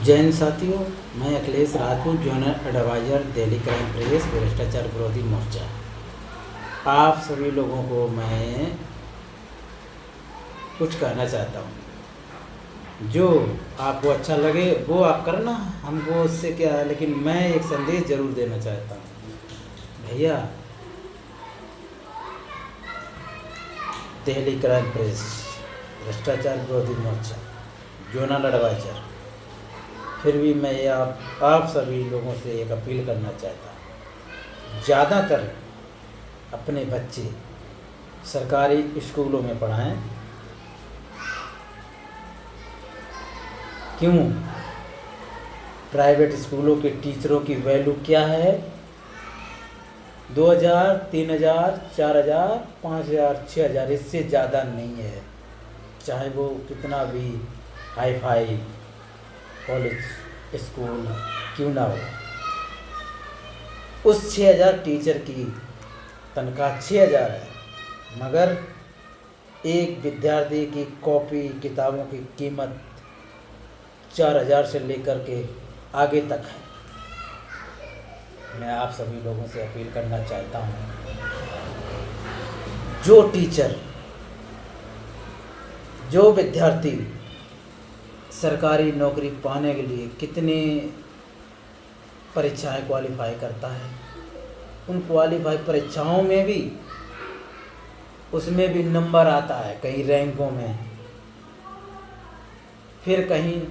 जैन साथियों, मैं Akhilesh Rajput, zonal advisor, Delhi crime press, भ्रष्टाचार विरोधी मोर्चा। आप सभी लोगों को मैं कुछ कहना चाहता हूँ। जो आपको अच्छा लगे वो आप करना, हमको उससे क्या है, लेकिन मैं एक संदेश ज़रूर देना चाहता हूँ। भैया, दिल्ली क्राइम प्रेस, भ्रष्टाचार विरोधी मोर्चा, जोनल एडवाइज़र, फिर भी मैं आप सभी लोगों से एक अपील करना चाहता हूँ। ज़्यादातर अपने बच्चे सरकारी स्कूलों में पढ़ाएं। क्यों? प्राइवेट स्कूलों के टीचरों की वैल्यू क्या है? 2000, 3000, 4000, 5000, 6000, इससे ज़्यादा नहीं है। चाहे वो कितना भी हाई फाई कॉलेज स्कूल क्यों ना हो, उस 6000 टीचर की तनख्वाह 6000 है, मगर एक विद्यार्थी की कॉपी किताबों की कीमत 4000 से लेकर के आगे तक है। मैं आप सभी लोगों से अपील करना चाहता हूँ, जो टीचर, जो विद्यार्थी सरकारी नौकरी पाने के लिए कितनी परीक्षाएं क्वालिफाई करता है, उन क्वालिफाई परीक्षाओं में भी उसमें भी नंबर आता है, कहीं रैंकों में, फिर कहीं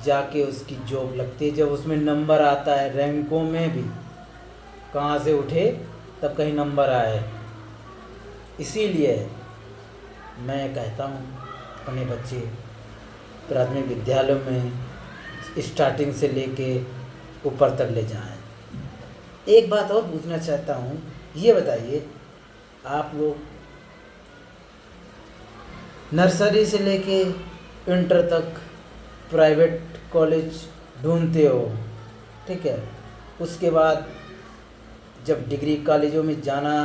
जाके उसकी जॉब लगती है। जब उसमें नंबर आता है रैंकों में भी, कहाँ से उठे तब कहीं नंबर आए। इसीलिए मैं कहता हूँ, अपने बच्चे प्राथमिक विद्यालयों में स्टार्टिंग से लेके ऊपर तक ले जाएं। एक बात और पूछना चाहता हूँ, ये बताइए, आप लोग नर्सरी से लेके इंटर तक प्राइवेट कॉलेज ढूंढते हो, ठीक है, उसके बाद जब डिग्री कॉलेजों में जाना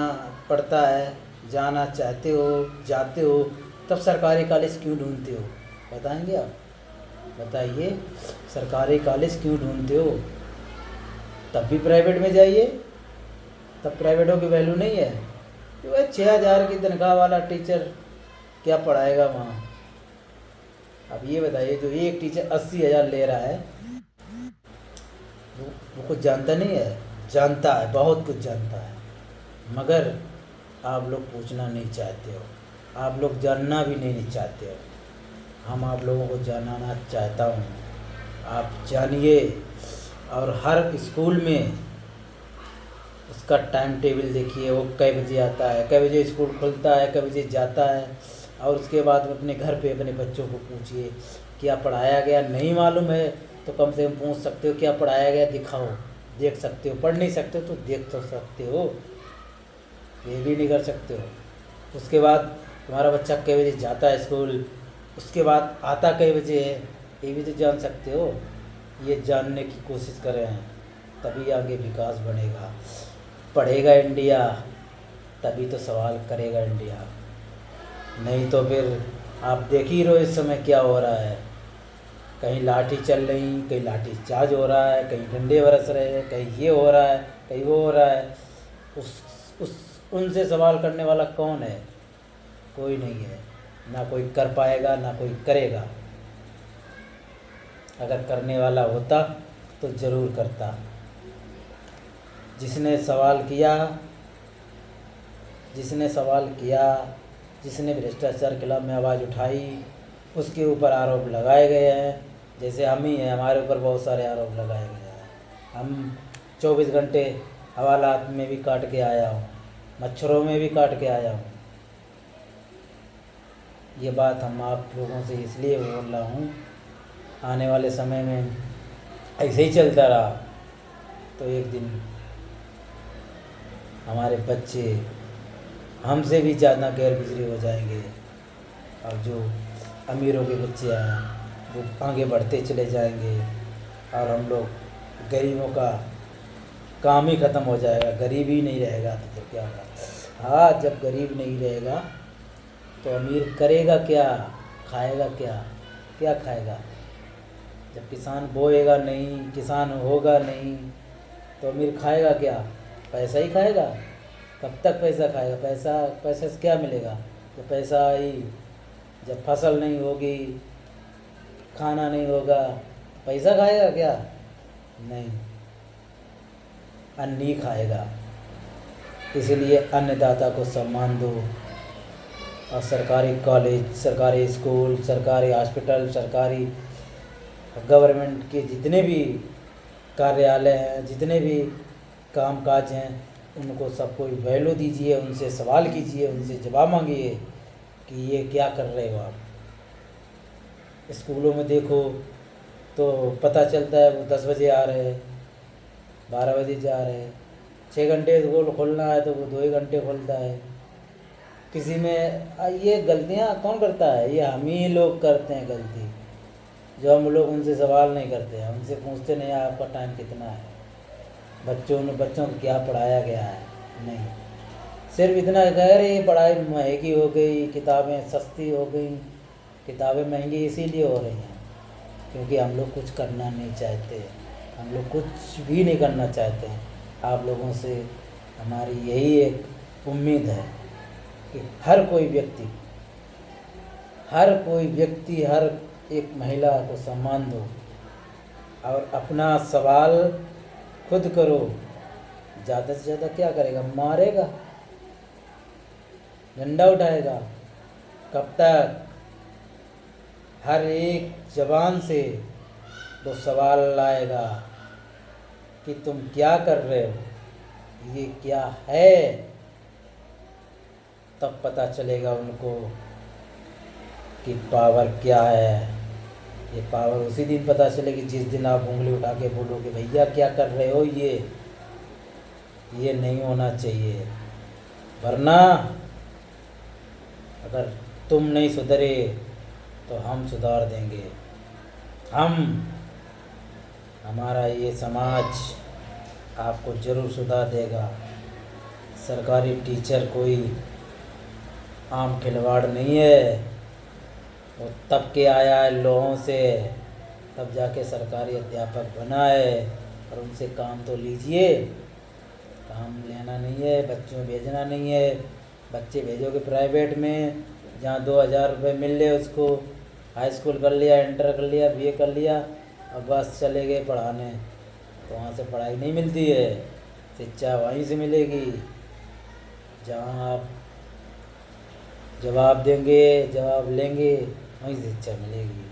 पड़ता है, जाना चाहते हो, जाते हो, तब सरकारी कॉलेज क्यों ढूंढते हो? बताएंगे आप? बताइए, सरकारी कॉलेज क्यों ढूंढते हो? तब भी प्राइवेट में जाइए, तब प्राइवेटों की वैल्यू नहीं है। तो वह 6000 की तनख्वाह वाला टीचर क्या पढ़ाएगा वहाँ? अब ये बताइए, जो एक टीचर 80,000 ले रहा है, वो कुछ जानता नहीं है? जानता है, बहुत कुछ जानता है, मगर आप लोग पूछना नहीं चाहते हो, आप लोग जानना भी नहीं चाहते हो। हम आप लोगों को जानना चाहता हूँ, आप जानिए। और हर स्कूल में उसका टाइम टेबल देखिए, वो कै बजे आता है, कै बजे स्कूल खुलता है, कै बजे जाता है। और उसके बाद अपने घर पे अपने बच्चों को पूछिए, क्या पढ़ाया गया? नहीं मालूम है तो कम से कम पूछ सकते हो, क्या पढ़ाया गया दिखाओ, देख सकते हो। पढ़ नहीं सकते तो देख तो सकते हो, ये भी नहीं कर सकते हो। उसके बाद तुम्हारा बच्चा कै बजे जाता है स्कूल, उसके बाद आता कै बजे है, ये भी तो जान सकते हो। ये जानने की कोशिश कर रहे हैं, तभी आगे विकास बनेगा, पढ़ेगा इंडिया, तभी तो सवाल करेगा इंडिया। नहीं तो फिर आप देख ही रहो इस समय क्या हो रहा है। कहीं लाठी चल रही, कहीं लाठी चार्ज हो रहा है, कहीं डंडे बरस रहे हैं, कहीं ये हो रहा है, कहीं वो हो रहा है। उनसे सवाल करने वाला कौन है? कोई नहीं है। ना कोई कर पाएगा, ना कोई करेगा। अगर करने वाला होता तो ज़रूर करता। जिसने सवाल किया, जिसने भ्रष्टाचार के खिलाफ में आवाज़ उठाई, उसके ऊपर आरोप लगाए गए हैं। जैसे हम ही हैं, हमारे ऊपर बहुत सारे आरोप लगाए गए हैं। हम 24 घंटे हवालात में भी काट के आया हूँ, मच्छरों में भी काट के आया हूँ। ये बात हम आप लोगों से इसलिए बोल रहा हूँ, आने वाले समय में ऐसे ही चलता रहा तो एक दिन हमारे बच्चे हमसे भी ज़्यादा गैर गुजरी हो जाएंगे, और जो अमीरों के बच्चे हैं वो आगे बढ़ते चले जाएंगे, और हम लोग गरीबों का काम ही ख़त्म हो जाएगा। गरीब ही नहीं रहेगा तो क्या होगा? हाँ, जब गरीब नहीं रहेगा तो अमीर करेगा क्या? खाएगा क्या? क्या खाएगा? जब किसान बोएगा नहीं, किसान होगा नहीं, तो अमीर खाएगा क्या? पैसा ही खाएगा। कब तक पैसा खाएगा? पैसे से क्या मिलेगा? तो पैसा ही जब फसल नहीं होगी, खाना नहीं होगा, पैसा खाएगा क्या? नहीं, अन्न ही खाएगा। इसलिए अन्नदाता को सम्मान दो। और सरकारी कॉलेज, सरकारी स्कूल, सरकारी हॉस्पिटल, सरकारी गवर्नमेंट के जितने भी कार्यालय हैं, जितने भी कामकाज हैं, उनको सबको वैल्यू दीजिए, उनसे सवाल कीजिए, उनसे जवाब मांगिए कि ये क्या कर रहे हो आप। स्कूलों में देखो तो पता चलता है वो 10 बजे आ रहे हैं, 12 बजे जा रहे हैं। 6 घंटे स्कूल खोलना है तो वो 2 ही घंटे खोलता है। किसी में ये गलतियाँ कौन करता है? ये हम ही लोग करते हैं गलती, जो हम लोग उनसे सवाल नहीं करते हैं, उनसे पूछते नहीं आपका टाइम कितना है, बच्चों को क्या पढ़ाया गया है। नहीं, सिर्फ इतना कह रहे ये पढ़ाई महंगी हो गई, किताबें सस्ती हो गई। किताबें महंगी इसीलिए हो रही हैं क्योंकि हम लोग कुछ करना नहीं चाहते, हम लोग कुछ भी नहीं करना चाहते। आप लोगों से हमारी यही एक उम्मीद है कि हर कोई व्यक्ति हर एक महिला को सम्मान दो और अपना सवाल खुद करो। ज़्यादा से ज़्यादा क्या करेगा? मारेगा, डंडा उठाएगा। कब तक? हर एक जबान से वो सवाल लाएगा कि तुम क्या कर रहे हो, ये क्या है। तब पता चलेगा उनको कि पावर क्या है। ये पावर उसी दिन पता चलेगी जिस दिन आप उंगली उठा के बोलोगे भैया क्या कर रहे हो, ये नहीं होना चाहिए। वरना अगर तुम नहीं सुधरे तो हम सुधार देंगे। हमारा ये समाज आपको ज़रूर सुधार देगा। सरकारी टीचर कोई आम खिलवाड़ नहीं है, वो तब के आया है लोगों से, तब जाके सरकारी अध्यापक बना है। और उनसे काम तो लीजिए, काम लेना नहीं है, बच्चों भेजना नहीं है। बच्चे भेजोगे प्राइवेट में जहाँ 2000 रुपये मिल रहे उसको, हाई स्कूल कर लिया, इंटर कर लिया, बीए कर लिया और बस चले गए पढ़ाने, तो वहाँ से पढ़ाई नहीं मिलती है। शिक्षा वहीं से मिलेगी जहाँ आप जवाब देंगे, जवाब लेंगे, वहीं से शिक्षा मिलेगी।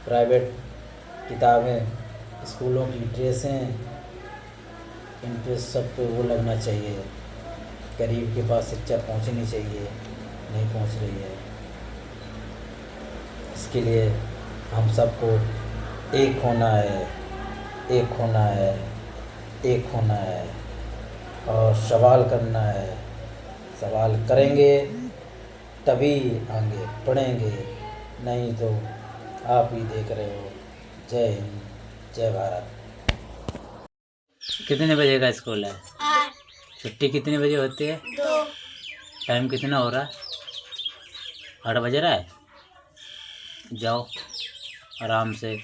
प्राइवेट किताबें, स्कूलों की ड्रेसें, इन पे सब पे वो लगना चाहिए। गरीब के पास शिक्षा पहुंचनी चाहिए, नहीं पहुंच रही है। इसके लिए हम सबको एक होना है, एक होना है, एक होना है और सवाल करना है। सवाल करेंगे तभी आगे बढ़ेंगे, नहीं तो आप ही देख रहे हो। जय हिंद, जय भारत। कितने बजे का स्कूल है? 8। छुट्टी कितने बजे होती है? 2। टाइम कितना हो रहा है? 8 बज रहा है। जाओ आराम से